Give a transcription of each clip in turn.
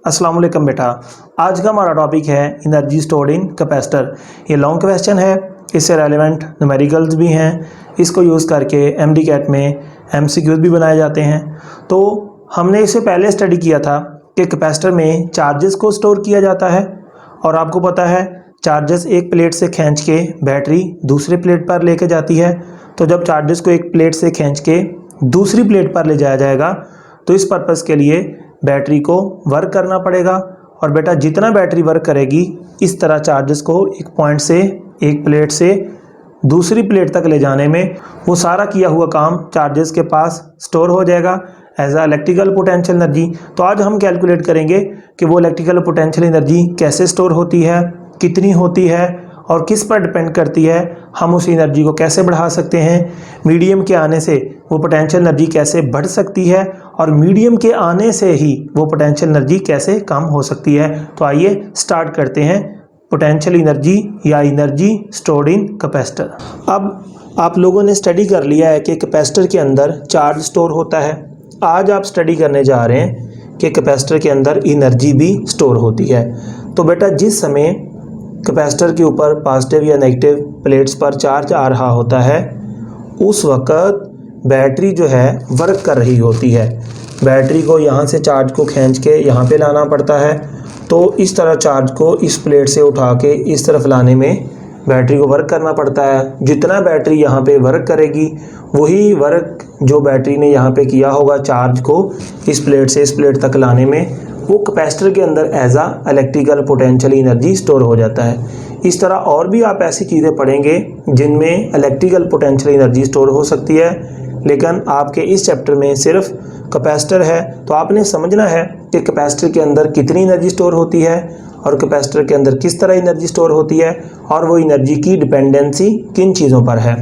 अस्सलाम वालेकुम बेटा। आज का हमारा टॉपिक है एनर्जी स्टोर्ड इन कैपेसिटर। ये लॉन्ग क्वेश्चन है, इससे रेलेवेंट न्यूमेरिकल्स भी हैं। इसको यूज़ करके एमडी कैट में एमसीक्यूज भी बनाए जाते हैं। तो हमने इससे पहले स्टडी किया था कि कैपेसिटर में चार्जेस को स्टोर किया जाता है, और आपको पता है चार्जेस एक प्लेट से खींच के बैटरी दूसरे प्लेट पर लेके जाती है। तो जब चार्जेस को एक प्लेट से खींच के दूसरी प्लेट पर ले जाया जाएगा तो इस पर्पज़ के लिए बैटरी को वर्क करना पड़ेगा। और बेटा जितना बैटरी वर्क करेगी इस तरह चार्जेस को एक पॉइंट से एक प्लेट से दूसरी प्लेट तक ले जाने में वो सारा किया हुआ काम चार्जेस के पास स्टोर हो जाएगा as a electrical potential energy. तो आज हम कैलकुलेट करेंगे कि वो इलेक्ट्रिकल पोटेंशियल एनर्जी कैसे स्टोर होती है, कितनी होती है और किस पर डिपेंड करती है, हम उस एनर्जी को कैसे बढ़ा सकते हैं, मीडियम के आने से वो पोटेंशियल एनर्जी कैसे बढ़ सकती है और मीडियम के आने से ही वो पोटेंशियल एनर्जी कैसे कम हो सकती है। तो आइए स्टार्ट करते हैं पोटेंशियल एनर्जी या एनर्जी स्टोर्ड इन कैपेसिटर। अब आप लोगों ने स्टडी कर लिया है कि कैपेसिटर के अंदर चार्ज स्टोर होता है। आज आप स्टडी करने जा रहे हैं कि कैपेसिटर के अंदर एनर्जी भी स्टोर होती है। तो बेटा जिस समय कैपेसिटर के ऊपर पॉजिटिव या नेगेटिव प्लेट्स पर चार्ज आ रहा होता है उस वक़्त बैटरी जो है वर्क कर रही होती है। बैटरी को यहाँ से चार्ज को खींच के यहाँ पे लाना पड़ता है। तो इस तरह चार्ज को इस प्लेट से उठा के इस तरफ लाने में बैटरी को वर्क करना पड़ता है। जितना बैटरी यहाँ पे वर्क करेगी वही वर्क जो बैटरी ने यहाँ पे किया होगा चार्ज को इस प्लेट से इस प्लेट तक लाने में, वो कैपेसिटर के अंदर एज आ इलेक्ट्रिकल पोटेंशियल एनर्जी स्टोर हो जाता है। इस तरह और भी आप ऐसी चीज़ें पढ़ेंगे जिनमें इलेक्ट्रिकल पोटेंशियल एनर्जी स्टोर हो सकती है, लेकिन आपके इस चैप्टर में सिर्फ कैपेसिटर है। तो आपने समझना है कि कैपेसिटर के अंदर कितनी एनर्जी स्टोर होती है और कैपेसिटर के अंदर किस तरह एनर्जी स्टोर होती है और वो एनर्जी की डिपेंडेंसी किन चीज़ों पर है।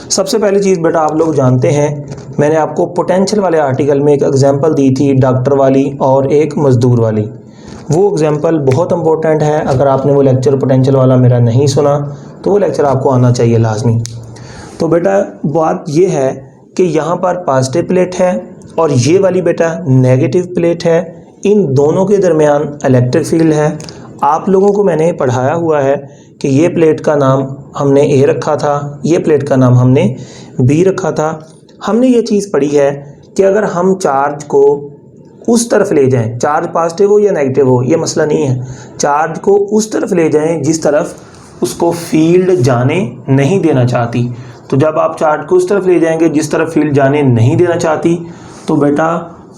सबसे पहली चीज़ बेटा आप लोग जानते हैं, मैंने आपको पोटेंशियल वाले आर्टिकल में एक एग्जांपल दी थी डॉक्टर वाली और एक मज़दूर वाली। वो एग्जांपल बहुत इंपॉर्टेंट है। अगर आपने वो लेक्चर पोटेंशियल वाला मेरा नहीं सुना तो वो लेक्चर आपको आना चाहिए लाजमी। तो बेटा बात ये है कि यहाँ पर पॉजिटिव प्लेट है और ये वाली बेटा नेगेटिव प्लेट है। इन दोनों के दरमियान इलेक्ट्रिक फील्ड है। आप लोगों को मैंने पढ़ाया हुआ है कि ये प्लेट का नाम हमने ए रखा था, ये प्लेट का नाम हमने बी रखा था। हमने ये चीज़ पढ़ी है कि अगर हम चार्ज को उस तरफ ले जाएं, चार्ज पॉजिटिव हो या नेगेटिव हो ये मसला नहीं है, चार्ज को उस तरफ ले जाएं जिस तरफ उसको फील्ड जाने नहीं देना चाहती। तो जब आप चार्ज को उस तरफ ले जाएंगे जिस तरफ फील्ड जाने नहीं देना चाहती तो बेटा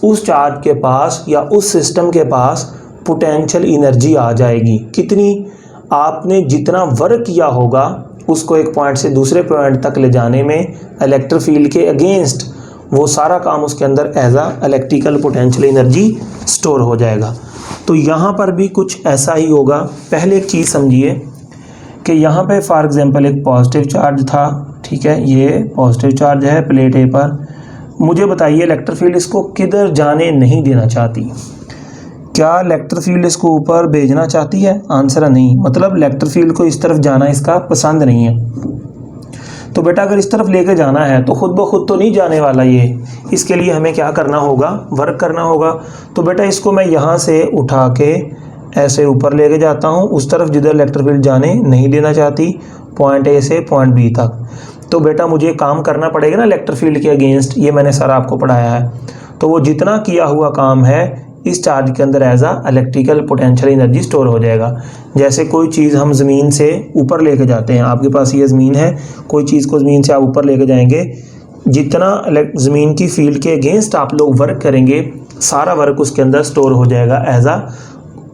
उस चार्ज के पास या उस सिस्टम के पास पोटेंशियल एनर्जी आ जाएगी। कितनी? आपने जितना वर्क किया होगा उसको एक पॉइंट से दूसरे पॉइंट तक ले जाने में इलेक्ट्रिक फील्ड के अगेंस्ट वो सारा काम उसके अंदर एज आ इलेक्ट्रिकल पोटेंशियल एनर्जी स्टोर हो जाएगा। तो यहाँ पर भी कुछ ऐसा ही होगा। पहले एक चीज़ समझिए कि यहाँ पे फॉर एग्जांपल एक पॉजिटिव चार्ज था, ठीक है, ये पॉजिटिव चार्ज है प्लेट ए पर। मुझे बताइए इलेक्ट्रिक फील्ड इसको किधर जाने नहीं देना चाहती। क्या इलेक्ट्रिक फील्ड इसको ऊपर भेजना चाहती है? आंसर है नहीं। मतलब इलेक्ट्रिक फील्ड को इस तरफ जाना इसका पसंद नहीं है। तो बेटा अगर इस तरफ लेके जाना है तो खुद ब खुद तो नहीं जाने वाला ये, इसके लिए हमें क्या करना होगा? वर्क करना होगा। तो बेटा इसको मैं यहाँ से उठा के ऐसे ऊपर लेके जाता हूँ उस तरफ जिधर इलेक्ट्रिक फील्ड जाने नहीं देना चाहती, पॉइंट ए से पॉइंट बी तक। तो बेटा मुझे काम करना पड़ेगा ना इलेक्ट्रिक फील्ड के अगेंस्ट, ये मैंने सारा आपको पढ़ाया है। तो वो जितना किया हुआ काम है इस चार्ज के अंदर एज आ इलेक्ट्रिकल पोटेंशियल एनर्जी स्टोर हो जाएगा। जैसे कोई चीज़ हम ज़मीन से ऊपर लेके जाते हैं, आपके पास ये ज़मीन है, कोई चीज़ को ज़मीन से आप ऊपर लेके जाएंगे, जितना ज़मीन की फील्ड के अगेंस्ट आप लोग वर्क करेंगे सारा वर्क उसके अंदर स्टोर हो जाएगा एज आ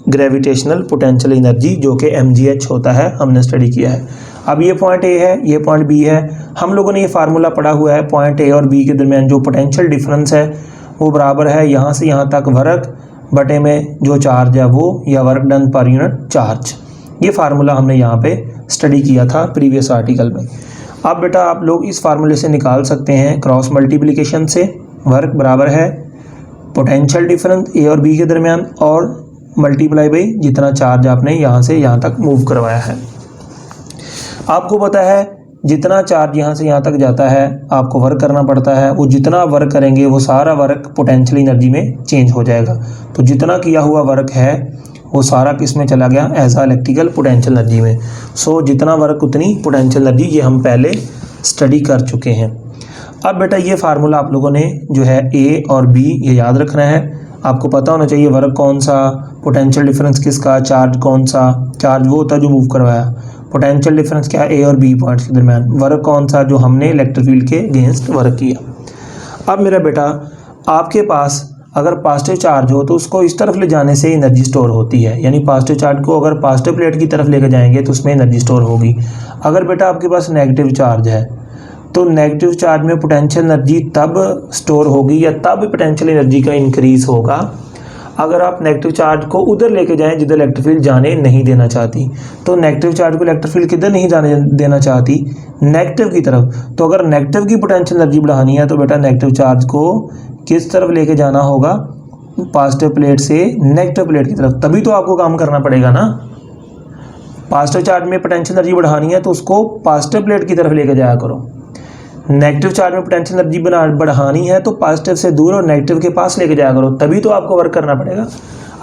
ग्रेविटेशनल पोटेंशियल एनर्जी, जो कि mgh होता है, हमने स्टडी किया है। अब ये पॉइंट ए है, ये पॉइंट बी है। हम लोगों ने ये फार्मूला पढ़ा हुआ है, पॉइंट ए और बी के दरमियान जो पोटेंशियल डिफरेंस है वो बराबर है यहाँ से यहाँ तक वर्क बटे में जो चार्ज है वो, या work done per unit charge. ये फार्मूला हमने यहाँ पे स्टडी किया था प्रीवियस आर्टिकल में। अब बेटा आप लोग इस फार्मूले से निकाल सकते हैं क्रॉस मल्टीप्लिकेशन से, वर्क बराबर है पोटेंशियल डिफरेंस ए और बी के दरमियान और मल्टीप्लाई बाई जितना चार्ज आपने यहाँ से यहाँ तक मूव करवाया है। आपको पता है जितना चार्ज यहाँ से यहाँ तक जाता है आपको वर्क करना पड़ता है, वो जितना वर्क करेंगे वो सारा वर्क पोटेंशियल एनर्जी में चेंज हो जाएगा। तो जितना किया हुआ वर्क है वो सारा किस में चला गया, एज आ इलेक्ट्रिकल पोटेंशियल एनर्जी में। सो जितना वर्क उतनी पोटेंशियल एनर्जी, ये हम पहले स्टडी कर चुके हैं। अब बेटा ये फार्मूला आप लोगों ने जो है ए और बी ये याद रखना है। आपको पता होना चाहिए वर्क कौन सा, पोटेंशियल डिफरेंस किसका, चार्ज कौन सा। चार्ज वो होता है जो मूव करवाया, पोटेंशियल डिफरेंस क्या है ए और बी पॉइंट्स के दरमियान, वर्क कौन सा जो हमने इलेक्ट्रिक फील्ड के अगेंस्ट वर्क किया। अब मेरा बेटा आपके पास अगर पॉजिटिव चार्ज हो तो उसको इस तरफ ले जाने से एनर्जी स्टोर होती है, यानी पॉजिटिव चार्ज को अगर पॉजिटिव प्लेट की तरफ लेकर जाएंगे तो उसमें एनर्जी स्टोर होगी। अगर बेटा आपके पास नेगेटिव चार्ज है तो नेगेटिव चार्ज में पोटेंशियल एनर्जी तब स्टोर होगी या तब पोटेंशियल एनर्जी का इंक्रीज होगा अगर आप नेगेटिव चार्ज को उधर लेके जाएं जिधर इलेक्ट्रिक फील्ड जाने नहीं देना चाहती। तो नेगेटिव चार्ज को इलेक्ट्रिक फील्ड किधर नहीं जाने देना चाहती, नेगेटिव की तरफ। तो अगर नेगेटिव की पोटेंशियल एनर्जी बढ़ानी है तो बेटा नेगेटिव चार्ज को किस तरफ लेके जाना होगा, पॉजिटिव प्लेट से नेगेटिव प्लेट की तरफ, तभी तो आपको काम करना पड़ेगा ना। पॉजिटिव चार्ज में पोटेंशियल एनर्जी बढ़ानी है तो उसको पॉजिटिव प्लेट की तरफ लेके जाया करो। नेगेटिव चार्ज में पोटेंशियल एनर्जी बढ़ानी है तो पॉजिटिव से दूर और नेगेटिव के पास लेके जाया करो, तभी तो आपको वर्क करना पड़ेगा।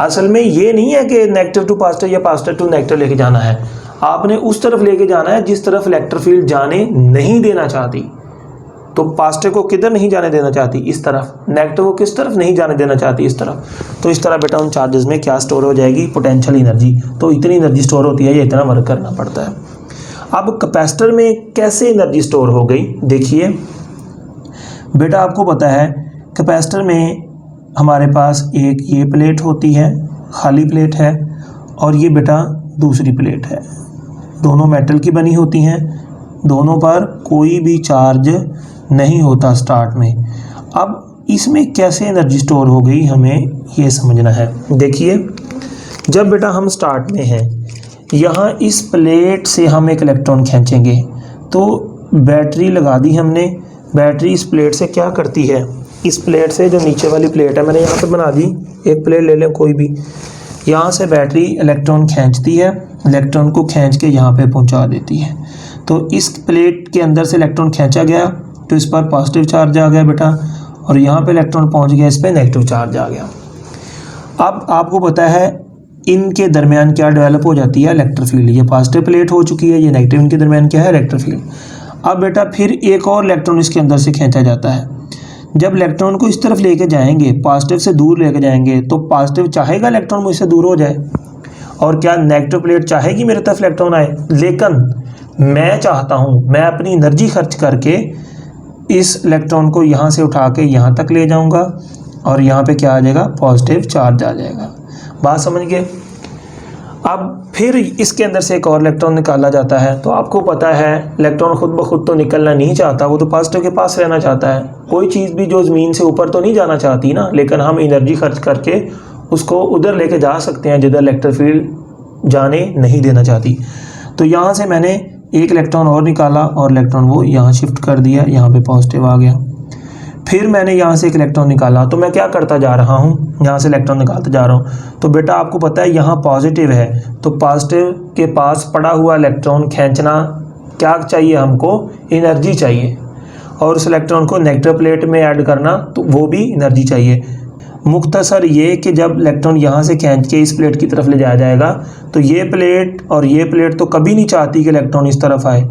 असल में ये नहीं है कि नेगेटिव टू पॉजिटिव या पॉजिटिव टू नेगेटिव लेके जाना है, आपने उस तरफ लेके जाना है जिस तरफ इलेक्ट्रिक फील्ड जाने नहीं देना चाहती। तो पॉजिटिव को किधर नहीं जाने देना चाहती, इस तरफ। नेगेटिव को किस तरफ नहीं जाने देना चाहती, इस तरफ। तो इस तरह बेटा उन चार्जेस में क्या स्टोर हो जाएगी, पोटेंशियल एनर्जी। तो इतनी एनर्जी स्टोर होती है, ये इतना वर्क करना पड़ता है। अब कैपेसिटर में कैसे एनर्जी स्टोर हो गई, देखिए बेटा आपको पता है कैपेसिटर में हमारे पास एक ये प्लेट होती है, खाली प्लेट है, और ये बेटा दूसरी प्लेट है। दोनों मेटल की बनी होती हैं, दोनों पर कोई भी चार्ज नहीं होता स्टार्ट में। अब इसमें कैसे एनर्जी स्टोर हो गई हमें ये समझना है। देखिए जब बेटा हम स्टार्ट में हैं, यहाँ इस प्लेट से हम एक इलेक्ट्रॉन खींचेंगे तो बैटरी लगा दी हमने। बैटरी इस प्लेट से क्या करती है, इस प्लेट से जो नीचे वाली प्लेट है मैंने यहाँ पे बना दी, एक प्लेट ले लें कोई भी, यहाँ से बैटरी इलेक्ट्रॉन खींचती है, इलेक्ट्रॉन को खींच के यहाँ पे पहुँचा देती है। तो इस प्लेट के अंदर से इलेक्ट्रॉन खींचा गया तो इस पर पॉजिटिव चार्ज आ गया बेटा, और यहाँ पे इलेक्ट्रॉन पहुँच गया, इस पर नेगेटिव चार्ज आ गया। अब आपको पता है इनके दरमियान क्या डेवलप हो जाती है, इलेक्ट्रिक फील्ड। ये पॉजिटिव प्लेट हो चुकी है, ये नेगेटिव, इनके दरमियान क्या है, इलेक्ट्रिक फील्ड। अब बेटा फिर एक और इलेक्ट्रॉन इसके अंदर से खींचा जाता है। जब इलेक्ट्रॉन को इस तरफ लेके जाएंगे, पॉजिटिव से दूर लेके जाएंगे, तो पॉजिटिव चाहेगा इलेक्ट्रॉन मुझसे दूर हो जाए, और क्या नेगेटिव प्लेट चाहेगी मेरे तरफ इलेक्ट्रॉन आए। लेकिन मैं चाहता हूँ, मैं अपनी एनर्जी खर्च करके इस इलेक्ट्रॉन को यहाँ से उठा के यहाँ तक ले जाऊँगा, और यहाँ पे क्या आ जाएगा, पॉजिटिव चार्ज आ जाएगा। बात समझ गए। अब फिर इसके अंदर से एक और इलेक्ट्रॉन निकाला जाता है। तो आपको पता है इलेक्ट्रॉन खुद ब खुद तो निकलना नहीं चाहता, वो तो पॉजिटिव के पास रहना चाहता है। कोई चीज़ भी जो ज़मीन से ऊपर तो नहीं जाना चाहती ना, लेकिन हम एनर्जी खर्च करके उसको उधर लेके जा सकते हैं जिधर इलेक्ट्रिक फील्ड जाने नहीं देना चाहती। तो यहाँ से मैंने एक इलेक्ट्रॉन और निकाला और इलेक्ट्रॉन वो यहाँ शिफ्ट कर दिया, यहाँ पे पॉजिटिव आ गया। फिर मैंने यहाँ से एक इलेक्ट्रॉन निकाला, तो मैं क्या करता जा रहा हूँ, यहाँ से इलेक्ट्रॉन निकालता जा रहा हूँ। तो बेटा आपको पता है यहाँ पॉजिटिव है, तो पॉजिटिव के पास पड़ा हुआ इलेक्ट्रॉन खींचना क्या चाहिए, हमको एनर्जी चाहिए, और उस इलेक्ट्रॉन को नेगेटिव प्लेट में ऐड करना तो वो भी एनर्जी चाहिए। मुख्तसर ये कि जब इलेक्ट्रॉन यहाँ से खींच के इस प्लेट की तरफ ले जाया जाएगा तो ये प्लेट और ये प्लेट तो कभी नहीं चाहती कि इलेक्ट्रॉन इस तरफ आए।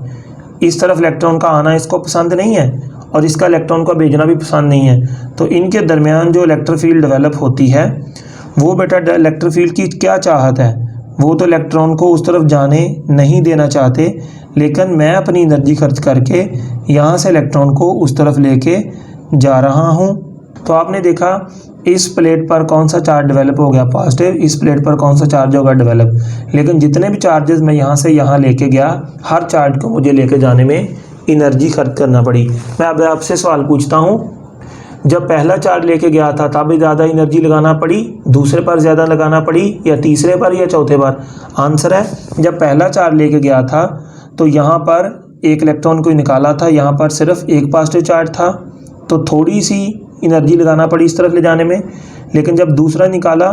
इस तरफ इलेक्ट्रॉन का आना इसको पसंद नहीं है और इसका इलेक्ट्रॉन को भेजना भी पसंद नहीं है। तो इनके दरमियान जो इलेक्ट्रिक फील्ड डेवलप होती है वो बेटा इलेक्ट्रिक फील्ड की क्या चाहत है, वो तो इलेक्ट्रॉन को उस तरफ जाने नहीं देना चाहते, लेकिन मैं अपनी एनर्जी खर्च करके यहाँ से इलेक्ट्रॉन को उस तरफ लेके जा रहा हूँ। तो आपने देखा इस प्लेट पर कौन सा चार्ज डेवलप हो गया, पॉजिटिव, इस प्लेट पर कौन सा चार्ज होगा, डेवलप। लेकिन जितने भी चार्जेस मैं यहाँ से यहाँ लेके गया, हर चार्ज को मुझे लेके जाने में एनर्जी खर्च करना पड़ी। मैं अब आपसे सवाल पूछता हूँ, जब पहला चार्ज लेके गया था तब ज़्यादा एनर्जी लगाना पड़ी, दूसरे पर ज़्यादा लगाना पड़ी, या तीसरे पर या चौथे पर? आंसर है जब पहला चार्ज लेके गया था तो यहाँ पर एक इलेक्ट्रॉन को निकाला था, यहाँ पर सिर्फ एक पॉजिटिव चार्ज था, तो थोड़ी सी एनर्जी लगाना पड़ी इस तरफ ले जाने में। लेकिन जब दूसरा निकाला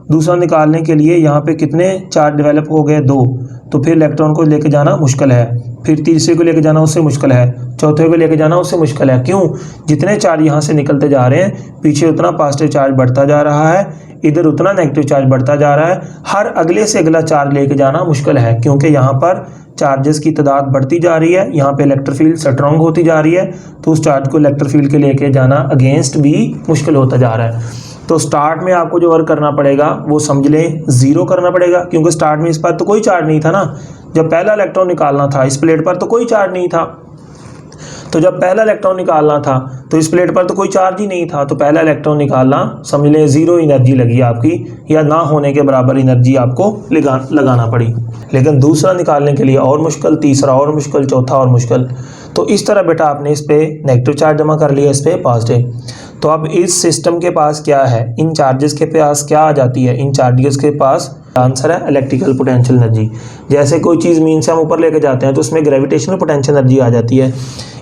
दूसरा निकालने के लिए यहाँ पे कितने चार्ज डेवलप हो गए, 2, तो फिर इलेक्ट्रॉन को लेके जाना मुश्किल है, फिर तीसरे को लेके जाना उससे मुश्किल है, चौथे को लेके जाना उससे मुश्किल है। क्यों? जितने चार्ज यहाँ से निकलते जा रहे हैं पीछे उतना पॉजिटिव चार्ज बढ़ता जा रहा है, इधर उतना नेगेटिव चार्ज बढ़ता जा रहा है। हर अगले से अगला चार्ज लेके जाना मुश्किल है, क्योंकि यहाँ पर चार्जेस की तादाद बढ़ती जा रही है, यहाँ पे इलेक्ट्रिक फील्ड स्ट्रॉन्ग होती जा रही है, तो उस चार्ज को इलेक्ट्रिक फील्ड के लेके जाना अगेंस्ट भी मुश्किल होता जा रहा है। तो स्टार्ट में आपको जो वर्क करना पड़ेगा वो समझ लें 0 करना पड़ेगा, क्योंकि स्टार्ट में इस पर तो कोई चार्ज नहीं था ना। जब पहला इलेक्ट्रॉन निकालना था इस प्लेट पर तो कोई चार्ज नहीं था, तो जब पहला इलेक्ट्रॉन निकालना था तो इस प्लेट पर तो कोई चार्ज ही नहीं था, तो पहला इलेक्ट्रॉन निकालना समझ लें 0 एनर्जी लगी आपकी, या ना होने के बराबर एनर्जी आपको लगाना पड़ी। लेकिन दूसरा निकालने के लिए और मुश्किल, तीसरा और मुश्किल, चौथा और मुश्किल। तो इस तरह बेटा आपने इस पे नेगेटिव चार्ज जमा कर लिया, इस पे पॉजिटिव। तो अब इस सिस्टम के पास क्या है, इन चार्जेस के पास क्या आ जाती है, इन चार्जेस के पास आंसर है इलेक्ट्रिकल पोटेंशियल एनर्जी। जैसे कोई चीज़ मीन से हम ऊपर लेके जाते हैं तो उसमें ग्रेविटेशनल पोटेंशियल एनर्जी आ जाती है।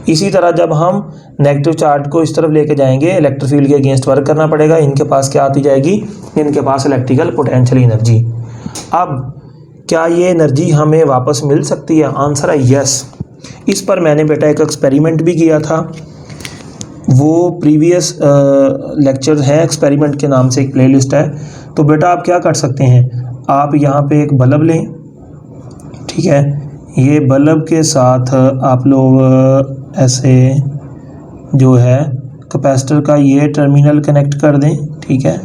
इसी तरह जब हम नेगेटिव चार्ज को इस तरफ लेके जाएंगे इलेक्ट्रिक फील्ड के अगेंस्ट वर्क करना पड़ेगा, इनके पास क्या आती जाएगी, इनके पास इलेक्ट्रिकल पोटेंशियल एनर्जी। अब क्या ये एनर्जी हमें वापस मिल सकती है? आंसर है यस। इस पर मैंने बेटा एक एक्सपेरिमेंट भी किया था, वो प्रीवियस लेक्चर है, एक्सपेरिमेंट के नाम से एक प्लेलिस्ट है। तो बेटा आप क्या कर सकते हैं, आप यहाँ पे एक बल्ब लें, ठीक है, ये बल्ब के साथ आप लोग ऐसे जो है कैपेसिटर का ये टर्मिनल कनेक्ट कर दें, ठीक है,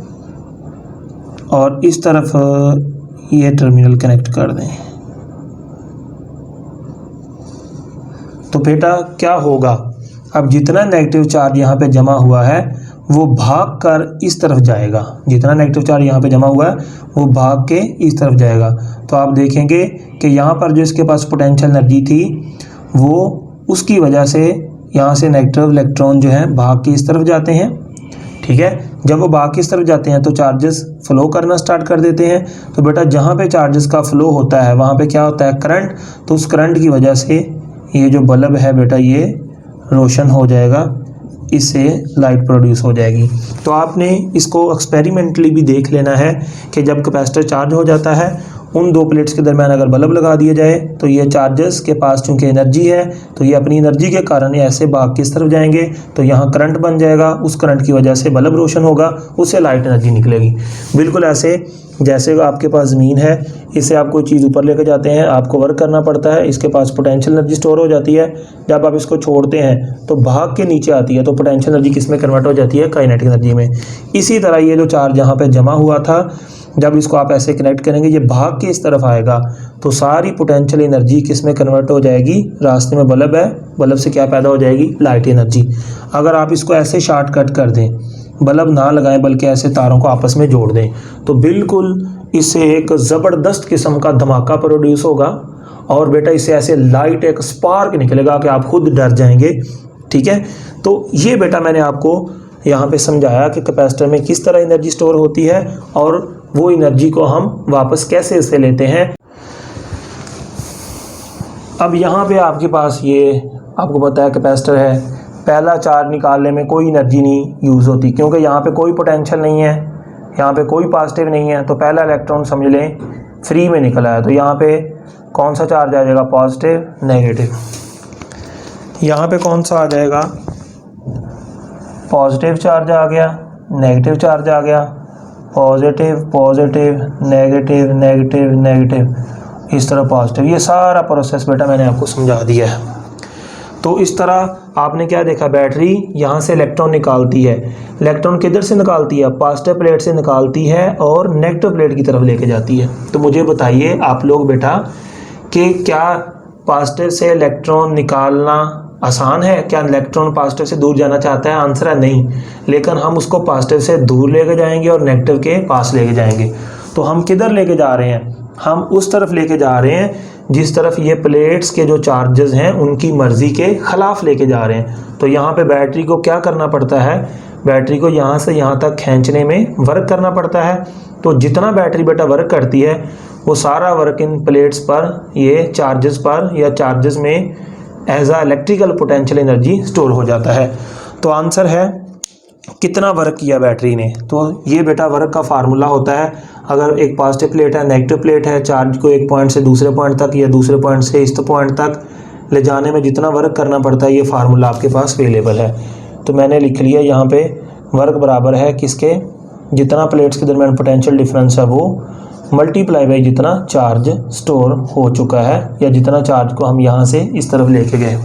और इस तरफ ये टर्मिनल कनेक्ट कर दें। तो बेटा क्या होगा, अब जितना नेगेटिव चार्ज यहाँ पे जमा हुआ है वो भाग कर इस तरफ जाएगा, जितना नेगेटिव चार्ज यहाँ पे जमा हुआ है वो भाग के इस तरफ जाएगा। तो आप देखेंगे कि यहाँ पर जो इसके पास पोटेंशियल एनर्जी थी वो उसकी वजह से यहाँ से नेगेटिव इलेक्ट्रॉन जो है भाग के इस तरफ जाते हैं, ठीक है। जब वो भाग के इस तरफ जाते हैं तो चार्जेस फ्लो करना स्टार्ट कर देते हैं। तो बेटा जहाँ पे चार्जेस का फ्लो होता है वहाँ पे क्या होता है, करंट। तो उस करंट की वजह से ये जो बल्ब है बेटा ये रोशन हो जाएगा, इससे लाइट प्रोड्यूस हो जाएगी। तो आपने इसको एक्सपेरिमेंटली भी देख लेना है कि जब कैपेसिटर चार्ज हो जाता है उन दो प्लेट्स के दरमियान अगर बल्ब लगा दिया जाए तो ये चार्जेस के पास चूंकि एनर्जी है तो ये अपनी एनर्जी के कारण ऐसे भाग किस तरफ जाएंगे, तो यहाँ करंट बन जाएगा, उस करंट की वजह से बल्ब रोशन होगा, उससे लाइट एनर्जी निकलेगी। बिल्कुल ऐसे जैसे आपके पास ज़मीन है, इसे आप कोई चीज़ ऊपर लेकर जाते हैं, आपको वर्क करना पड़ता है, इसके पास पोटेंशियल एनर्जी स्टोर हो जाती है। जब आप इसको छोड़ते हैं तो भाग के नीचे आती है, तो पोटेंशियल एनर्जी किस में कन्वर्ट हो जाती है, काइनेटिक एनर्जी में। इसी तरह ये जो चार्ज यहाँ पे जमा हुआ था, जब इसको आप ऐसे कनेक्ट करेंगे ये भाग के इस तरफ आएगा, तो सारी पोटेंशियल एनर्जी किस में कन्वर्ट हो जाएगी, रास्ते में बल्ब है, बल्ब से क्या पैदा हो जाएगी, लाइट एनर्जी। अगर आप इसको ऐसे शॉर्टकट कर दें, बल्ब ना लगाएं बल्कि ऐसे तारों को आपस में जोड़ दें, तो बिल्कुल इससे एक ज़बरदस्त किस्म का धमाका प्रोड्यूस होगा और बेटा इससे ऐसे लाइट एक स्पार्क निकलेगा कि आप खुद डर जाएंगे, ठीक है। तो ये बेटा मैंने आपको यहाँ पे समझाया कि कैपेसिटर में किस तरह एनर्जी स्टोर होती है और वो एनर्जी को हम वापस कैसे इससे लेते हैं। अब यहाँ पे आपके पास ये आपको पता है कैपेसिटर है, पहला चार्ज निकालने में कोई एनर्जी नहीं यूज़ होती क्योंकि यहाँ पे कोई पोटेंशियल नहीं है, यहाँ पे कोई पॉजिटिव नहीं है, तो पहला इलेक्ट्रॉन समझ लें फ्री में निकला है। तो यहाँ पे कौन सा चार्ज आ जाएगा, पॉजिटिव नेगेटिव। यहाँ पे कौन सा आ जाएगा, पॉजिटिव चार्ज आ गया, नेगेटिव चार्ज आ गया, positive positive negative negative negative, इस तरह पॉजिटिव। ये सारा प्रोसेस बेटा मैंने आपको समझा दिया है। तो इस तरह आपने क्या देखा, बैटरी यहाँ से इलेक्ट्रॉन निकालती है, इलेक्ट्रॉन किधर से निकालती है, पॉजिटिव प्लेट से निकालती है और नेगेटिव प्लेट की तरफ लेके जाती है। तो मुझे बताइए आप लोग बेटा कि क्या पॉजिटिव से इलेक्ट्रॉन निकालना आसान है, क्या इलेक्ट्रॉन पॉजिटिव से दूर जाना चाहता है, आंसर है नहीं। लेकिन हम उसको पॉजिटिव से दूर लेके जाएंगे और नेगेटिव के पास लेके जाएंगे। तो हम किधर लेके जा रहे हैं, हम उस तरफ लेके जा रहे हैं जिस तरफ ये प्लेट्स के जो चार्जेस हैं उनकी मर्ज़ी के ख़िलाफ़ लेके जा रहे हैं। तो यहाँ पे बैटरी को क्या करना पड़ता है, बैटरी को यहाँ से यहाँ तक खींचने में वर्क करना पड़ता है। तो जितना बैटरी बेटा वर्क करती है वो सारा वर्क इन प्लेट्स पर, ये चार्जेस पर या चार्जेस में एज आ इलेक्ट्रिकल पोटेंशियल एनर्जी स्टोर हो जाता है। तो आंसर है कितना वर्क किया बैटरी ने। तो ये बेटा वर्क का फार्मूला होता है, अगर एक पॉजिटिव प्लेट है, नेगेटिव प्लेट है, चार्ज को एक पॉइंट से दूसरे पॉइंट तक या दूसरे पॉइंट से इस पॉइंट तक ले जाने में जितना वर्क करना पड़ता है, ये फार्मूला आपके पास अवेलेबल है। तो मैंने लिख लिया यहाँ पे वर्क बराबर है किसके, जितना प्लेट्स के दरमियान पोटेंशियल डिफरेंस है वो मल्टीप्लाई बाई जितना चार्ज स्टोर हो चुका है या जितना चार्ज को हम यहाँ से इस तरफ लेके गए।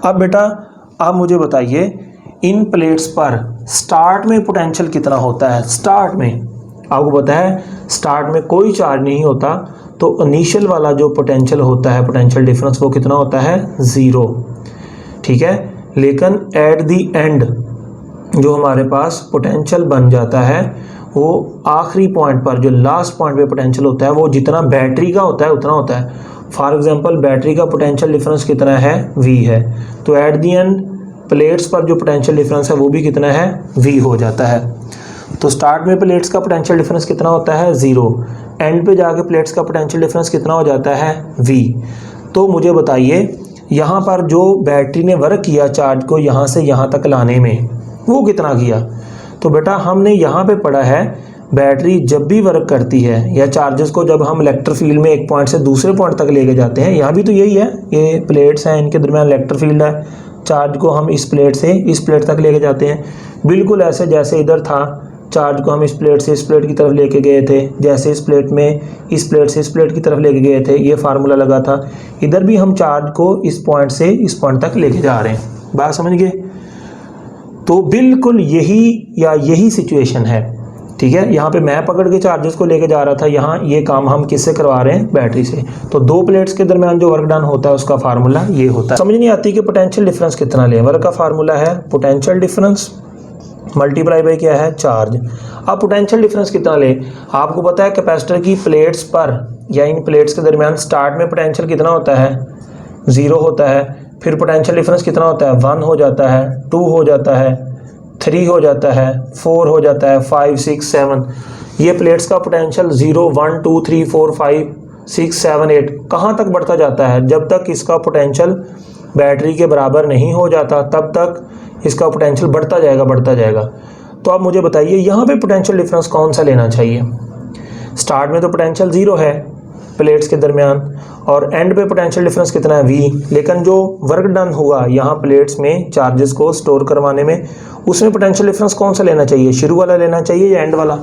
अब बेटा आप मुझे बताइए इन प्लेट्स पर स्टार्ट में पोटेंशियल कितना होता है। स्टार्ट में आपको पता है स्टार्ट में कोई चार्ज नहीं होता, तो इनिशियल वाला जो पोटेंशियल होता है, पोटेंशियल डिफरेंस, वो कितना होता है, 0। ठीक है, लेकिन एट द एंड जो हमारे पास पोटेंशियल बन जाता है वो आखिरी पॉइंट पर, जो लास्ट पॉइंट पे पोटेंशियल होता है, वो जितना बैटरी का होता है उतना होता है। फॉर एग्जांपल बैटरी का पोटेंशियल डिफरेंस कितना है, V है, तो एट द एंड प्लेट्स पर जो पोटेंशियल डिफरेंस है वो भी कितना है, V हो जाता है। तो स्टार्ट में प्लेट्स का पोटेंशियल डिफरेंस कितना होता है, 0। एंड पे जाके प्लेट्स का पोटेंशियल डिफरेंस कितना हो जाता है, V। तो मुझे बताइए यहाँ पर जो बैटरी ने वर्क किया चार्ज को यहाँ से यहाँ तक लाने में, वो कितना किया। तो बेटा हमने यहाँ पे पढ़ा है बैटरी जब भी वर्क करती है या चार्जेस को जब हम इलेक्ट्रिक फील्ड में एक पॉइंट से दूसरे पॉइंट तक लेके जाते हैं, यहाँ भी तो यही है, ये प्लेट्स हैं, इनके दरमियान इलेक्ट्रिक फील्ड है, चार्ज को हम इस प्लेट से इस प्लेट तक लेके जाते हैं। बिल्कुल ऐसे जैसे इधर था, चार्ज को हम इस प्लेट से इस प्लेट की तरफ लेके गए थे, जैसे इस प्लेट में इस प्लेट से इस प्लेट की तरफ लेके गए थे, ये फार्मूला लगा था। इधर भी हम चार्ज को इस पॉइंट से इस पॉइंट तक लेके जा रहे हैं। बात समझ गए। तो बिल्कुल यही सिचुएशन है। ठीक है, यहाँ पे मैं पकड़ के चार्जेस को लेके जा रहा था, यहाँ ये काम हम किससे करवा रहे हैं, बैटरी से। तो दो प्लेट्स के दरमियान जो वर्क डन होता है उसका फार्मूला ये होता है। समझ नहीं आती कि पोटेंशियल डिफरेंस कितना ले। वर्क का फार्मूला है पोटेंशियल डिफरेंस मल्टीप्लाई बाई क्या है, चार्ज। अब पोटेंशियल डिफरेंस कितना ले, आपको पता है कैपेसिटर की प्लेट्स पर या इन प्लेट्स के दरमियान स्टार्ट में पोटेंशियल कितना होता है, 0 होता है। फिर पोटेंशियल डिफरेंस कितना होता है, 1 हो जाता है, 2 हो जाता है, 3 हो जाता है, 4 हो जाता है, 5, 6, 7। ये प्लेट्स का पोटेंशियल 0, 1, 2, 3, 4, 5, 6, 7, 8 कहाँ तक बढ़ता जाता है, जब तक इसका पोटेंशियल बैटरी के बराबर नहीं हो जाता तब तक इसका पोटेंशियल बढ़ता जाएगा। तो आप मुझे बताइए यहाँ पे पोटेंशियल डिफरेंस कौन सा लेना चाहिए। स्टार्ट में तो पोटेंशियल 0 है प्लेट्स के दरमियान और एंड पे पोटेंशियल डिफरेंस कितना है, V। लेकिन जो वर्क डन हुआ यहाँ प्लेट्स में चार्जेस को स्टोर करवाने में, उसमें पोटेंशियल डिफरेंस कौन सा लेना चाहिए, शुरू वाला लेना चाहिए या एंड वाला।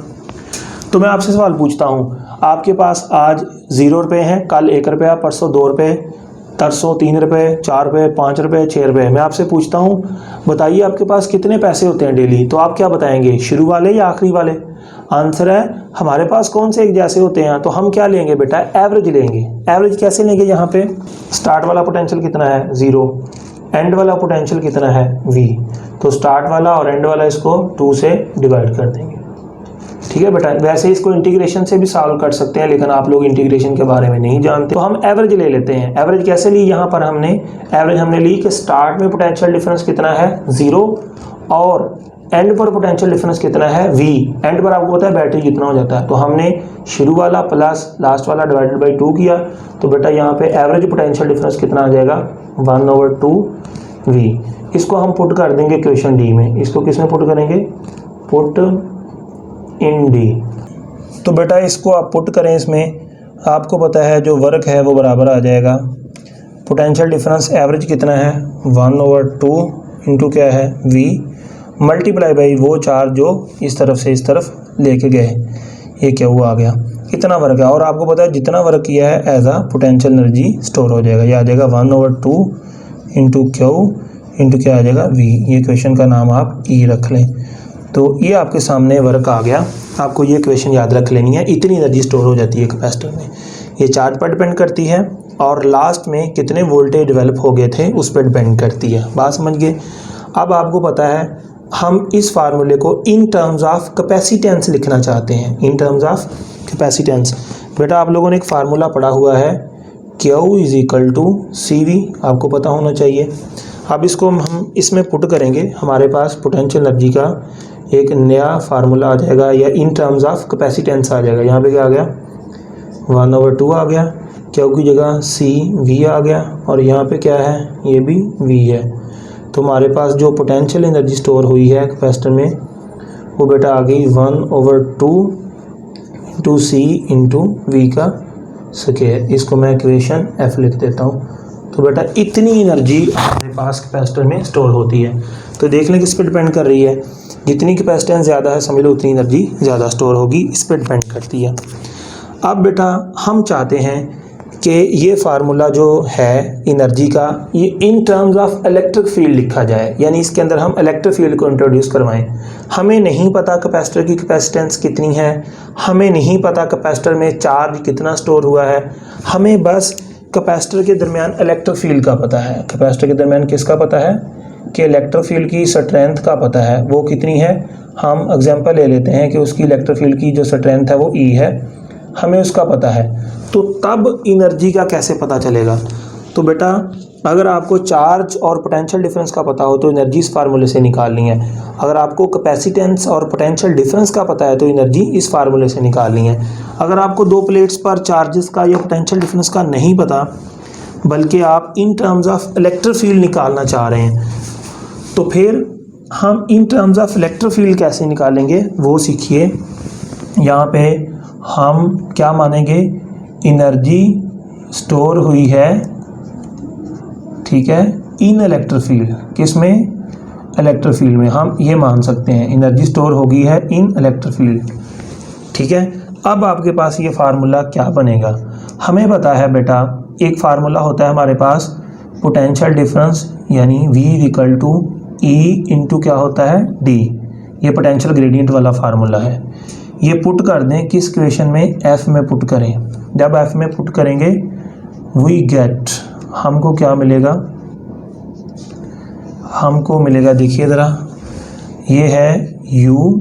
तो मैं आपसे सवाल पूछता हूँ, आपके पास आज 0 रुपये हैं, कल 1 रुपया, परसों 2 रुपये, तरसों 3 रुपये, 4 रुपये, 5 रुपये, 6 रुपये। मैं आपसे पूछता हूँ बताइए आपके पास कितने पैसे होते हैं डेली। तो आप क्या बताएंगे, शुरू वाले या आखिरी वाले। आंसर है हमारे पास कौन से एक जैसे होते हैं, तो हम क्या लेंगे बेटा, एवरेज लेंगे। एवरेज कैसे लेंगे, यहाँ पे स्टार्ट वाला पोटेंशियल कितना है, 0, एंड वाला पोटेंशियल कितना है, V। तो स्टार्ट वाला और एंड वाला इसको 2 से डिवाइड कर देंगे। ठीक है बेटा, वैसे इसको इंटीग्रेशन से भी सॉल्व कर सकते हैं, लेकिन आप लोग इंटीग्रेशन के बारे में नहीं जानते, तो हम एवरेज ले लेते हैं। एवरेज कैसे ली, यहाँ पर एवरेज हमने ली कि स्टार्ट में पोटेंशियल डिफरेंस कितना है, 0, और एंड पर पोटेंशियल डिफरेंस कितना है, V। एंड पर आपको पता है बैटरी कितना हो जाता है, तो हमने शुरू वाला प्लस लास्ट वाला डिवाइडेड बाई 2 किया। तो बेटा यहाँ पे एवरेज पोटेंशियल डिफरेंस कितना आ जाएगा, 1/2V। इसको हम पुट कर देंगे क्वेश्चन डी में। इसको किस में पुट करेंगे, पुट इन D। तो बेटा इसको आप पुट करें, इसमें आपको पता है जो वर्क है वो बराबर आ जाएगा, पोटेंशियल डिफरेंस एवरेज कितना है, 1/2 इंटू क्या है, V, मल्टीप्लाई बाई वो चार्ज जो इस तरफ से इस तरफ लेके गए, ये क्या हुआ आ गया, इतना वर्क है। और आपको पता है जितना वर्क किया है एज आ पोटेंशियल एनर्जी स्टोर हो जाएगा। ये आ जाएगा 1/2 इंटू Q इंटू क्या आ जाएगा, V। ये क्वेश्चन का नाम आप E रख लें। तो ये आपके सामने वर्क आ गया। आपको ये क्वेश्चन याद रख लेनी है, इतनी एनर्जी स्टोर हो जाती है कैपेसिटर में। ये चार्ज पर डिपेंड करती है और लास्ट में कितने वोल्टेज डेवलप हो गए थे उस पर डिपेंड करती है। बात समझ गए। अब आपको पता है हम इस फार्मूले को इन टर्म्स ऑफ कैपेसिटेंस लिखना चाहते हैं, इन टर्म्स ऑफ कैपेसिटेंस। बेटा आप लोगों ने एक फार्मूला पढ़ा हुआ है, Q = CV, आपको पता होना चाहिए। अब इसको हम इसमें पुट करेंगे, हमारे पास पोटेंशियल एनर्जी का एक नया फार्मूला आ जाएगा या इन टर्म्स ऑफ कैपेसिटेंस आ जाएगा। यहाँ पे क्या आ गया, 1/2 आ गया, Q की जगह CV आ गया और यहाँ पे क्या है, ये भी V है। तो हमारे पास जो पोटेंशियल एनर्जी स्टोर हुई है कैपेसिटर में वो बेटा आ गई 1/2 इंटू सी इंटू वी का स्क्वायर। इसको मैं इक्वेशन F लिख देता हूँ। तो बेटा इतनी एनर्जी हमारे पास कैपेसिटर में स्टोर होती है। तो देख लें किस पे डिपेंड कर रही है, जितनी कैपेसिटेंस ज़्यादा है समझ लो उतनी एनर्जी ज़्यादा स्टोर होगी, इस पर डिपेंड करती है। अब बेटा हम चाहते हैं कि ये फार्मूला जो है एनर्जी का ये in terms of electric field लिखा जाए, यानी इसके अंदर हम इलेक्ट्रिक फील्ड को इंट्रोड्यूस करवाएं। हमें नहीं पता कैपेसिटर की कैपेसिटेंस कितनी है, हमें नहीं पता कैपेसिटर में चार्ज कितना स्टोर हुआ है, हमें बस कैपेसिटर के दरमियान इलेक्ट्रिक फील्ड का पता है। कैपेसिटर के दरमियान किसका पता है कि इलेक्ट्रिक फील्ड की स्ट्रेंथ का पता है, वो कितनी है। हम एग्जांपल ले लेते हैं कि उसकी इलेक्ट्रिक फील्ड की जो स्ट्रेंथ है वो E है, हमें उसका पता है। तो तब एनर्जी का कैसे पता चलेगा। तो बेटा अगर आपको चार्ज और पोटेंशियल डिफरेंस का पता हो तो एनर्जी इस फार्मूले से निकालनी है। अगर आपको कैपेसिटेंस और पोटेंशियल डिफरेंस का पता है तो एनर्जी इस फार्मूले से निकालनी है। अगर आपको दो प्लेट्स पर चार्जेस का या पोटेंशियल डिफरेंस का नहीं पता, बल्कि आप in terms of electric field निकालना चाह रहे हैं, तो फिर हम in terms of electric field कैसे निकालेंगे वो सीखिए। यहाँ पे हम क्या मानेंगे, एनर्जी स्टोर हुई है, ठीक है, इन इलेक्ट्रिक फील्ड। किस में, इलेक्ट्रिक फील्ड में। हम ये मान सकते हैं एनर्जी स्टोर हो गई है इन इलेक्ट्रिक फील्ड, ठीक है। अब आपके पास ये फार्मूला क्या बनेगा, हमें पता है बेटा एक फार्मूला होता है हमारे पास पोटेंशियल डिफरेंस, यानी V equal to E into क्या होता है D। ये पोटेंशियल ग्रेडियंट वाला फार्मूला है। ये पुट कर दें किस इक्वेशन में, F में पुट करें। जब F में पुट करेंगे वी गेट, हमको क्या मिलेगा, हमको मिलेगा, देखिए ज़रा, ये है U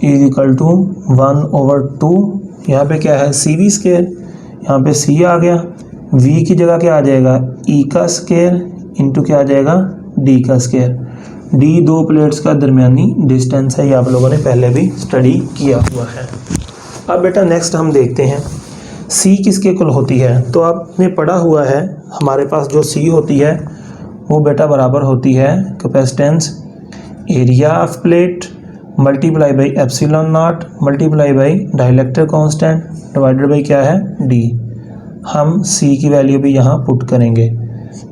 इज इक्वल टू 1/2, यहाँ पे क्या है CV स्क्वायर, यहाँ पे C आ गया, V की जगह क्या आ जाएगा E का स्क्वायर इंटू क्या आ जाएगा D का स्क्वायर। D दो प्लेट्स का दरमियानी डिस्टेंस है, ये आप लोगों ने पहले भी स्टडी किया हुआ है। अब बेटा नेक्स्ट हम देखते हैं C किसके इक्वल होती है। तो आपने पढ़ा हुआ है हमारे पास जो C होती है वो बेटा बराबर होती है capacitance area of plate multiply by epsilon not multiply by dielectric constant divided by क्या है D। हम C की वैल्यू भी यहाँ पुट करेंगे।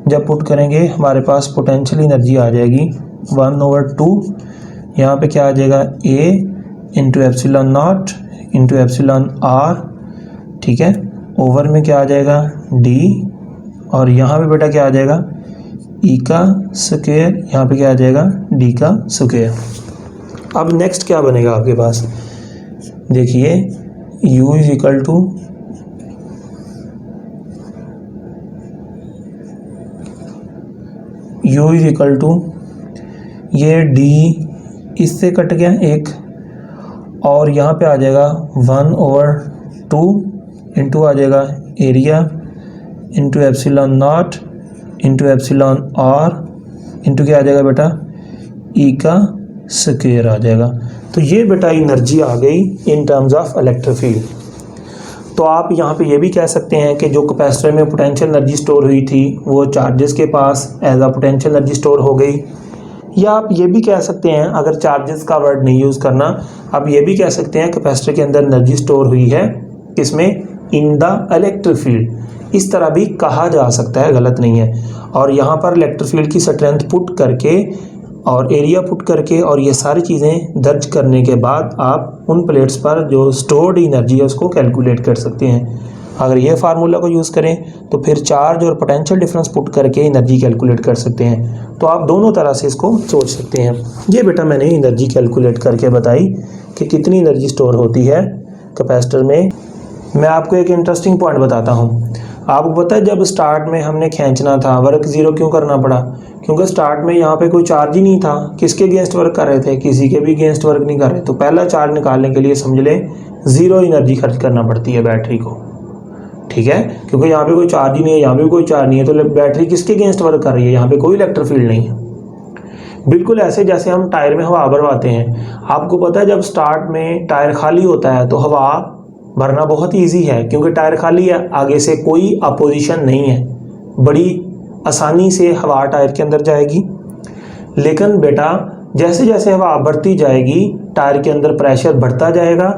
जब पुट करेंगे हमारे पास पोटेंशियल एनर्जी आ जाएगी 1/2, यहाँ पे क्या आ जाएगा A into epsilon not into epsilon R, ठीक है, ओवर में क्या आ जाएगा D, और यहाँ पे बेटा क्या आ जाएगा E का स्क्वायर, यहाँ पे क्या आ जाएगा D का स्क्वायर। अब नेक्स्ट क्या बनेगा आपके पास, देखिए U इज इक्वल टू ये D इससे कट गया एक, और यहाँ पे आ जाएगा 1/2 इंटू आ जाएगा area into epsilon not into epsilon R into क्या आ जाएगा बेटा E का स्क्वायर आ जाएगा। तो ये बेटा एनर्जी आ गई in terms of electric field. तो आप यहाँ पे ये भी कह सकते हैं कि जो कैपेसिटर में पोटेंशियल एनर्जी स्टोर हुई थी वो चार्जेस के पास as a potential energy store हो गई। या आप ये भी कह सकते हैं, अगर चार्जेस का वर्ड नहीं यूज़ करना, आप ये भी कह सकते हैं कैपेसिटर के अंदर एनर्जी स्टोर हुई है किसमें, इन द इलेक्ट्रिक फील्ड। इस तरह भी कहा जा सकता है, गलत नहीं है। और यहाँ पर इलेक्ट्रिक फील्ड की स्ट्रेंथ पुट करके और एरिया पुट करके और ये सारी चीज़ें दर्ज करने के बाद आप उन प्लेट्स पर जो स्टोर्ड एनर्जी है उसको कैलकुलेट कर सकते हैं। अगर ये फार्मूला को यूज़ करें तो फिर चार्ज और पोटेंशियल डिफरेंस पुट करके एनर्जी कैलकुलेट कर सकते हैं। तो आप दोनों तरह से इसको सोच सकते हैं। ये बेटा मैंने एनर्जी कैलकुलेट करके बताई कि कितनी एनर्जी स्टोर होती है कैपेसिटर में। मैं आपको एक इंटरेस्टिंग पॉइंट बताता हूँ। आपको पता है जब स्टार्ट में हमने खींचना था वर्क ज़ीरो क्यों करना पड़ा, क्योंकि स्टार्ट में यहाँ पे कोई चार्ज ही नहीं था। किसके अगेंस्ट वर्क कर रहे थे, किसी के भी अगेंस्ट वर्क नहीं कर रहे। तो पहला चार्ज निकालने के लिए समझ लें ज़ीरो एनर्जी खर्च करना पड़ती है बैटरी को, ठीक है, क्योंकि यहाँ पे कोई चार्ज ही नहीं है, यहाँ पे भी कोई चार्ज नहीं है। तो बैटरी किसके अगेंस्ट वर्क कर रही है, यहाँ पे कोई इलेक्ट्रिक फील्ड नहीं है। बिल्कुल ऐसे जैसे हम टायर में हवा भरवाते हैं। आपको पता है जब स्टार्ट में टायर खाली होता है तो हवा भरना बहुत ईजी है, क्योंकि टायर खाली है, आगे से कोई अपोजिशन नहीं है, बड़ी आसानी से हवा टायर के अंदर जाएगी। लेकिन बेटा जैसे जैसे हवा बढ़ती जाएगी टायर के अंदर प्रेशर बढ़ता जाएगा,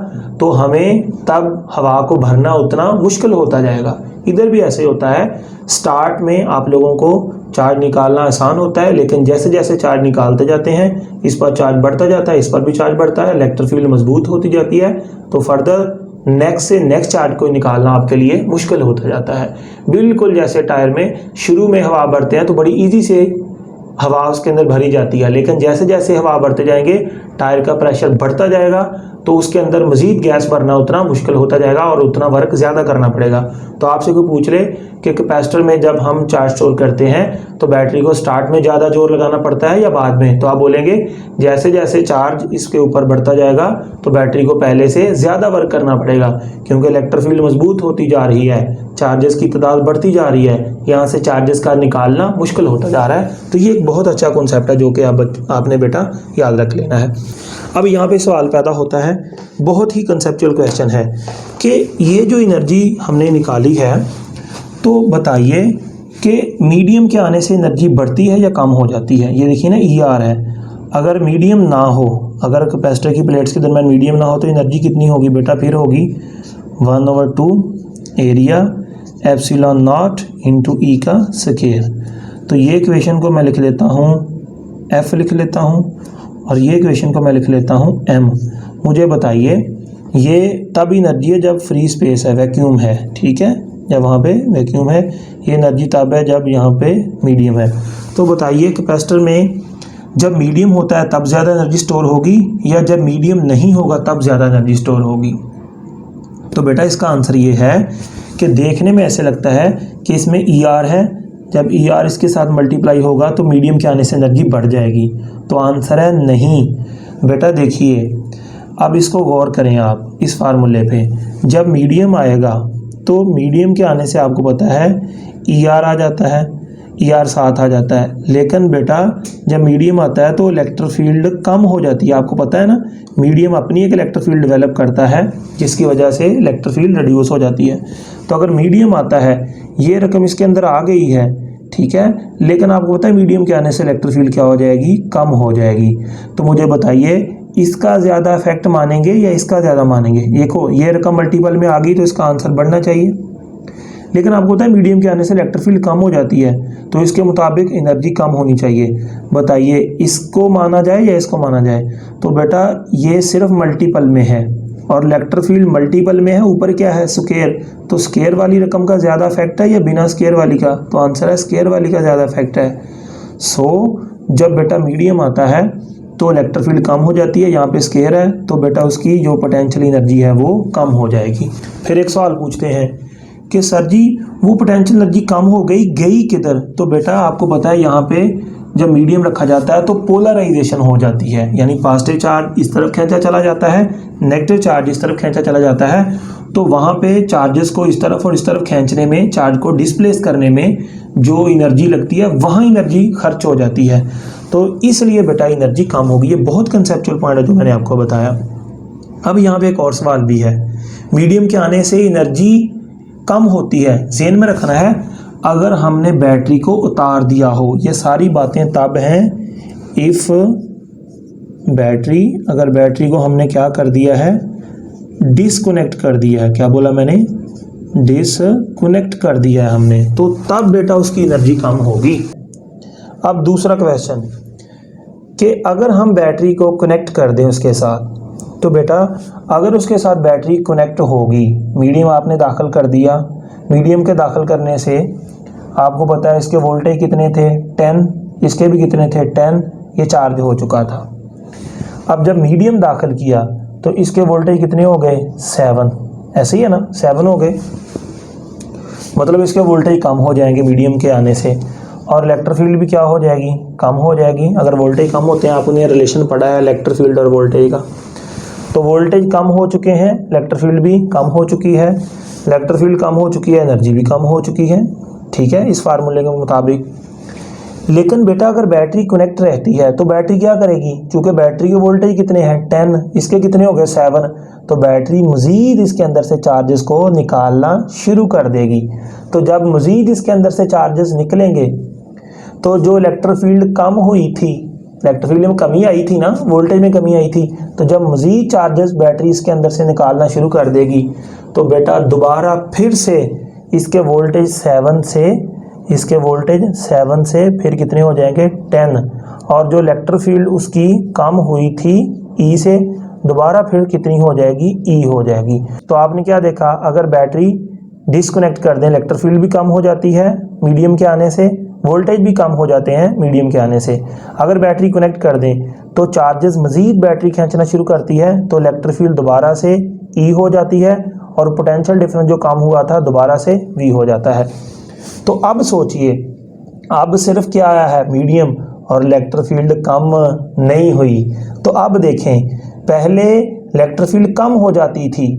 तो हमें तब हवा को भरना उतना मुश्किल होता जाएगा। इधर भी ऐसे होता है, स्टार्ट में आप लोगों को चार्ज निकालना आसान होता है, लेकिन जैसे जैसे चार्ज निकालते जाते हैं इस पर चार्ज बढ़ता जाता है, इस पर भी चार्ज बढ़ता है, इलेक्ट्रिक फील्ड मजबूत होती जाती है, तो फर्दर नेक्स्ट से नेक्स्ट चार्ज को निकालना आपके लिए मुश्किल होता जाता है। बिल्कुल जैसे टायर में शुरू में हवा बढ़ते हैं तो बड़ी इजी से हवा उसके अंदर भरी जाती है, लेकिन जैसे जैसे हवा बढ़ते जाएंगे टायर का प्रेशर बढ़ता जाएगा, तो उसके अंदर मजीद गैस भरना उतना मुश्किल होता जाएगा और उतना वर्क ज़्यादा करना पड़ेगा। तो आपसे कोई पूछ ले कि कैपेसिटर में जब हम चार्ज स्टोर करते हैं तो बैटरी को स्टार्ट में ज़्यादा जोर लगाना पड़ता है या बाद में, तो आप बोलेंगे जैसे जैसे चार्ज इसके ऊपर बढ़ता जाएगा तो बैटरी को पहले से ज़्यादा वर्क करना पड़ेगा, क्योंकि इलेक्ट्रिक फील्ड मजबूत होती जा रही है, चार्जेस की तादाद बढ़ती जा रही है, यहाँ से चार्जेस का निकालना मुश्किल होता जा रहा है। तो ये एक बहुत अच्छा कॉन्सेप्ट है जो कि आपने बेटा याद रख लेना है। अब यहाँ पे सवाल पैदा होता है, बहुत ही कंसेप्चुअल क्वेश्चन है कि ये जो एनर्जी हमने निकाली है, तो बताइए कि मीडियम के आने से एनर्जी बढ़ती है या कम हो जाती है। ये देखिए ना ER है, अगर मीडियम ना हो, अगर कैपेसिटर की प्लेट्स के दरमियान मीडियम ना हो तो एनर्जी कितनी होगी बेटा, फिर होगी 1/2 area epsilon not into E का स्क्वायर। तो ये इक्वेशन को मैं लिख लेता हूँ F लिख लेता हूँ, और ये इक्वेशन को मैं लिख लेता हूँ M। मुझे बताइए ये तब एनर्जी है जब फ्री स्पेस है, वैक्यूम है, ठीक है, जब वहाँ पे वैक्यूम है। ये एनर्जी तब है जब यहाँ पे मीडियम है। तो बताइए कैपेसिटर में जब मीडियम होता है तब ज़्यादा एनर्जी स्टोर होगी या जब मीडियम नहीं होगा तब ज़्यादा एनर्जी स्टोर होगी। तो बेटा इसका आंसर ये है कि देखने में ऐसे लगता है कि इसमें ER है, जब ER इसके साथ मल्टीप्लाई होगा तो मीडियम के आने से एनर्जी बढ़ जाएगी। तो आंसर है नहीं। बेटा देखिए अब इसको गौर करें आप इस फार्मूले पे, जब मीडियम आएगा तो मीडियम के आने से आपको पता है ER आ जाता है, ER साथ आ जाता है, लेकिन बेटा जब मीडियम आता है तो इलेक्ट्रिक फील्ड कम हो जाती है। आपको पता है ना, मीडियम अपनी एक इलेक्ट्रिक फील्ड डेवलप करता है जिसकी वजह से इलेक्ट्रिक फील्ड रिड्यूस हो जाती है। तो अगर मीडियम आता है, ये रकम इसके अंदर आ गई है, ठीक है, लेकिन आपको पता है मीडियम के आने से इलेक्ट्रिक फील्ड क्या हो जाएगी, कम हो जाएगी। तो मुझे बताइए इसका ज़्यादा इफेक्ट मानेंगे या इसका ज़्यादा मानेंगे। देखो ये रकम मल्टीपल में आ गई तो इसका आंसर बढ़ना चाहिए, लेकिन आपको पता है मीडियम के आने से इलेक्ट्रिक फील्ड कम हो जाती है, तो इसके मुताबिक एनर्जी कम होनी चाहिए। बताइए इसको माना जाए या इसको माना जाए। तो बेटा ये सिर्फ मल्टीपल में है और इलेक्ट्रिक फील्ड मल्टीपल में है, ऊपर क्या है स्क्वायर, तो स्क्वायर वाली रकम का ज़्यादा इफेक्ट है या बिना स्क्वायर वाली का, तो आंसर है स्क्वायर वाली का ज़्यादा इफेक्ट है। जब बेटा मीडियम आता है तो इलेक्ट्रिक फील्ड कम हो जाती है, यहाँ पे स्क्वायर है तो बेटा उसकी जो पोटेंशियल एनर्जी है वो कम हो जाएगी। फिर एक सवाल पूछते हैं कि सर जी वो पोटेंशियल एनर्जी कम हो गई किधर। तो बेटा आपको पता है यहाँ पे जब मीडियम रखा जाता है तो पोलराइजेशन हो जाती है, यानी पॉजिटिव चार्ज इस तरफ खींचा चला जाता है, नेगेटिव चार्ज इस तरफ खींचा चला जाता है। तो वहाँ पे चार्जेस को इस तरफ और इस तरफ खींचने में, चार्ज को डिस्प्लेस करने में जो एनर्जी लगती है वहाँ एनर्जी खर्च हो जाती है, तो इसलिए बेटा एनर्जी कम होगी। ये बहुत कंसेप्चुअल पॉइंट है जो मैंने आपको बताया। अब यहाँ पे एक और सवाल भी है, मीडियम के आने से एनर्जी कम होती है, ज़हन में रखना है अगर हमने बैटरी को उतार दिया हो। ये सारी बातें तब हैं इफ़ बैटरी, अगर बैटरी को हमने क्या कर दिया है, डिसकनेक्ट कर दिया है। क्या बोला मैंने, डिसकनेक्ट कर दिया है हमने, तो तब बेटा उसकी एनर्जी कम होगी। अब दूसरा क्वेश्चन कि अगर हम बैटरी को कनेक्ट कर दें उसके साथ, तो बेटा अगर उसके साथ बैटरी कनेक्ट होगी, मीडियम आपने दाखिल कर दिया, मीडियम के दाखिल करने से आपको पता है इसके वोल्टेज कितने थे 10, इसके भी कितने थे 10, ये चार्ज हो चुका था। अब जब मीडियम दाखिल किया तो इसके वोल्टेज कितने हो गए 7, ऐसे ही है ना, 7 हो गए, मतलब इसके वोल्टेज कम हो जाएंगे मीडियम के आने से, और इलेक्ट्रिक फील्ड भी क्या हो जाएगी, कम हो जाएगी। अगर वोल्टेज कम होते हैं, आपने रिलेशन पढ़ा है इलेक्ट्रिक फील्ड और वोल्टेज का, तो वोल्टेज कम हो चुके हैं, इलेक्ट्रिक फील्ड भी कम हो चुकी है, इलेक्ट्रिक फील्ड कम हो चुकी है, एनर्जी भी कम हो चुकी है, ठीक है, इस फार्मूले के मुताबिक। लेकिन बेटा अगर बैटरी कनेक्ट रहती है तो बैटरी क्या करेगी, चूँकि बैटरी के वोल्टेज कितने हैं 10, इसके कितने हो गए 7, तो बैटरी मज़ीद इसके अंदर से चार्जेस को निकालना शुरू कर देगी। तो जब मज़ीद इसके अंदर से चार्जेस निकलेंगे तो जो इलेक्ट्रिक फील्ड कम हुई थी इलेक्ट्रिक फील्ड में कमी आई थी ना, वोल्टेज में कमी आई थी, तो जब मज़ीद चार्जेस बैटरी इसके अंदर से निकालना शुरू कर देगी तो बेटा दोबारा फिर से इसके वोल्टेज 7 से फिर कितने हो जाएंगे 10, और जो इलेक्ट्रिक फील्ड उसकी कम हुई थी ई से, दोबारा फिर कितनी हो जाएगी ई हो जाएगी। तो आपने क्या देखा, अगर बैटरी डिस्कनेक्ट कर दें इलेक्ट्रिक फील्ड भी कम हो जाती है मीडियम के आने से, वोल्टेज भी कम हो जाते हैं मीडियम के आने से। अगर बैटरी कनेक्ट कर दें तो चार्जेस मज़ीद बैटरी खींचना शुरू करती है, तो इलेक्ट्रिक फील्ड दोबारा से ई हो जाती है और पोटेंशियल डिफरेंस जो कम हुआ था दोबारा से वी हो जाता है। तो अब सोचिए, अब सिर्फ क्या आया है मीडियम और इलेक्ट्रिक फील्ड कम नहीं हुई। तो अब देखें, पहले इलेक्ट्रिक फील्ड कम हो जाती थी,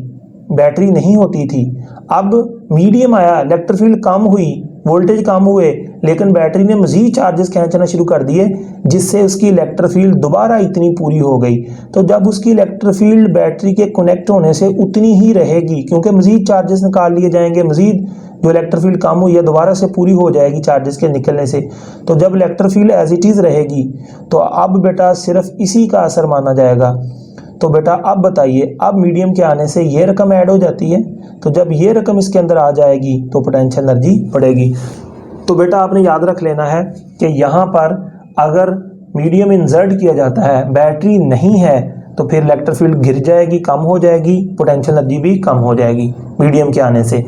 बैटरी नहीं होती थी, अब मीडियम आया, इलेक्ट्रिक फील्ड कम हुई, वोल्टेज कम हुए, लेकिन बैटरी ने मज़ीद चार्जेस खींचना शुरू कर दिए, जिससे उसकी इलेक्ट्रिक फील्ड दोबारा इतनी पूरी हो गई। तो जब उसकी इलेक्ट्रिक फील्ड बैटरी के कनेक्ट होने से उतनी ही रहेगी, क्योंकि मज़ीद चार्जेस निकाल लिए जाएंगे, मज़ीद जो इलेक्ट्रिक फील्ड कम हुई है दोबारा से पूरी हो जाएगी चार्जेस के निकलने से। तो जब electric field as it is रहेगी तो अब बेटा सिर्फ इसी का असर माना जाएगा। तो बेटा अब बताइए, अब मीडियम के आने से ये रकम ऐड हो जाती है, तो जब ये रकम इसके अंदर आ जाएगी तो पोटेंशियल एनर्जी बढ़ेगी। तो बेटा आपने याद रख लेना है कि यहाँ पर अगर मीडियम इंसर्ट किया जाता है, बैटरी नहीं है, तो फिर इलेक्ट्रिक फील्ड गिर जाएगी, कम हो जाएगी, पोटेंशियल एनर्जी भी कम हो जाएगी मीडियम के आने से।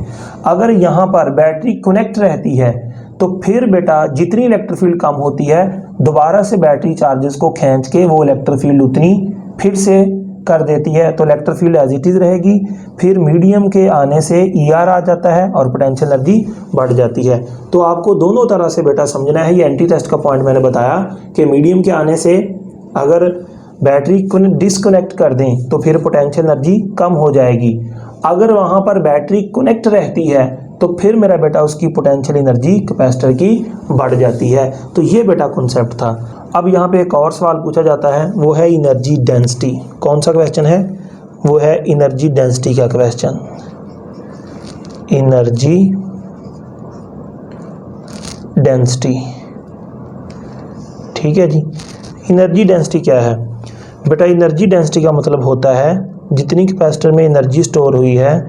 अगर यहाँ पर बैटरी कनेक्ट रहती है तो फिर बेटा जितनी इलेक्ट्रिक फील्ड कम होती है, दोबारा से बैटरी चार्जेस को खींच के वो इलेक्ट्रिक फील्ड उतनी फिर से कर देती है, तो electric field as it is रहेगी। फिर मीडियम के आने से ईआर आ जाता है और पोटेंशियल एनर्जी बढ़ जाती है। तो आपको दोनों तरह से बेटा समझना है। ये एंटी टेस्ट का पॉइंट मैंने बताया कि मीडियम के आने से अगर बैटरी को डिसकनेक्ट कर दें तो फिर पोटेंशियल एनर्जी कम हो जाएगी, अगर वहाँ पर बैटरी कनेक्ट रहती है तो फिर मेरा बेटा उसकी पोटेंशियल एनर्जी कैपेसिटर की बढ़ जाती है। तो ये बेटा कॉन्सेप्ट था। अब यहाँ पे एक और सवाल पूछा जाता है, वो है एनर्जी डेंसिटी। कौन सा क्वेश्चन है? वो है एनर्जी डेंसिटी का क्वेश्चन। एनर्जी डेंसिटी, ठीक है जी। एनर्जी डेंसिटी क्या है बेटा? एनर्जी डेंसिटी का मतलब होता है जितनी कैपेसिटर में एनर्जी स्टोर हुई है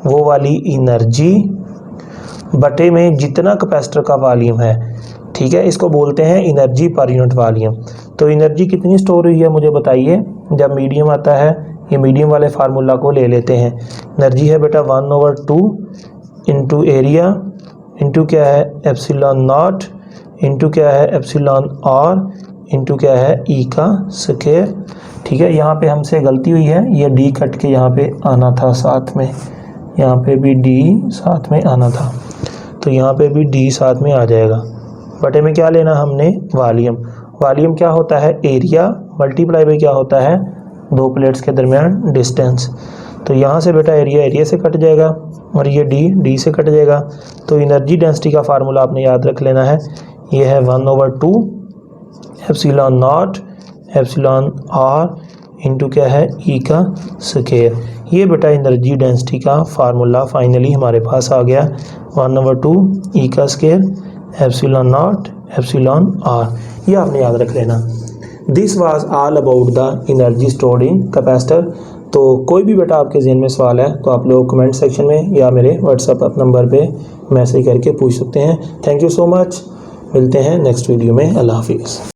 वो वाली एनर्जी बटे में जितना कैपेसिटर का वॉल्यूम है, ठीक है। इसको बोलते हैं एनर्जी पर यूनिट वॉल्यूम। तो एनर्जी कितनी स्टोर हुई है मुझे बताइए। जब मीडियम आता है, ये मीडियम वाले फार्मूला को ले लेते हैं। एनर्जी है बेटा 1/2 इंटू एरिया इंटू क्या है एप्सिलॉन नॉट इंटू क्या है एप्सिलॉन आर इंटू क्या है ई का स्क्वायर, ठीक है। यहाँ पे हमसे गलती हुई है, ये डी कट के यहाँ पे आना था साथ में, यहाँ पे भी डी साथ में आना था, तो यहाँ पे भी डी साथ में आ जाएगा। बटे में क्या लेना हमने? वॉल्यूम। वॉल्यूम क्या होता है? एरिया मल्टीप्लाई बाई क्या होता है? दो प्लेट्स के दरमियान डिस्टेंस। तो यहाँ से बेटा एरिया से कट जाएगा और ये डी से कट जाएगा। तो एनर्जी डेंसिटी का फार्मूला आपने याद रख लेना है, ये है 1/2 epsilon naught epsilon R into क्या है ई का स्क्वायर। ये बेटा एनर्जी डेंसिटी का फार्मूला फाइनली हमारे पास आ गया, 1/2 ई का square epsilon naught epsilon R. ये आपने याद रख लेना। This was all about the energy stored in capacitor. तो कोई भी बेटा आपके जहन में सवाल है तो आप लोग कमेंट सेक्शन में या मेरे व्हाट्सएप नंबर पे मैसेज करके पूछ सकते हैं। Thank you so much. मिलते हैं नेक्स्ट वीडियो में। अल्लाह हाफिज़।